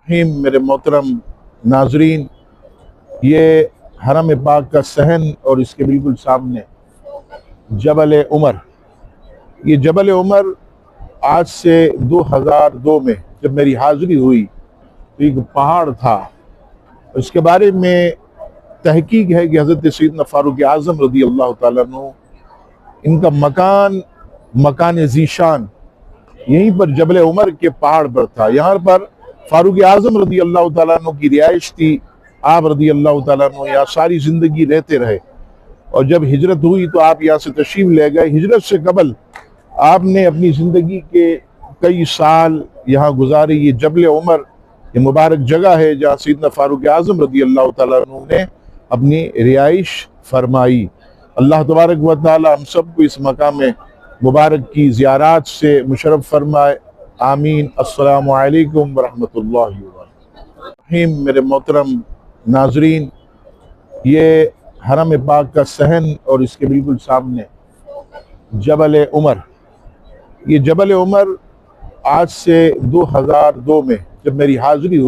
मेरे मोहतरम नाजरीन, ये हरम पाक का सहन और इसके बिल्कुल सामने जबल उमर। ये जबल उमर आज से 2002 में जब मेरी हाजिरी हुई तो एक पहाड़ था। इसके बारे में तहकीक है कि हज़रत सैयदना फारूक आज़म रज़ी अल्लाह ताला अन्हु, इनका मकान ज़ीशान यहीं पर जबल उमर के पहाड़ पर था। यहाँ पर फारूक आज़म रज़ी अल्लाह ताला अन्हु की रिहाइश थी। आप रज़ी अल्लाह ताला अन्हु यहाँ सारी ज़िंदगी रहते रहे और जब हिजरत हुई तो आप यहाँ से तशरीफ़ ले गए। हिजरत से कबल आपने अपनी ज़िंदगी के कई साल यहाँ गुजारे। ये जबल उमर ये मुबारक जगह है जहाँ सैयदना फारूक आज़म रज़ी अल्लाह ताला अन्हु ने अपनी रिहाइश फरमाई। अल्लाह तबारक व तआला हम सबको इस मकाम मुबारक की ज़ियारत से मुशर्रफ फरमाए। आमीन। अस्सलामु अलैकुम व रहमतुल्लाहि व बरकातुहू। मेरे मोहतरम नाजरीन, ये हरम पाक का सहन और इसके बिल्कुल सामने जबल उमर। ये जबल उमर आज से 2002 में जब मेरी हाजिरी हुई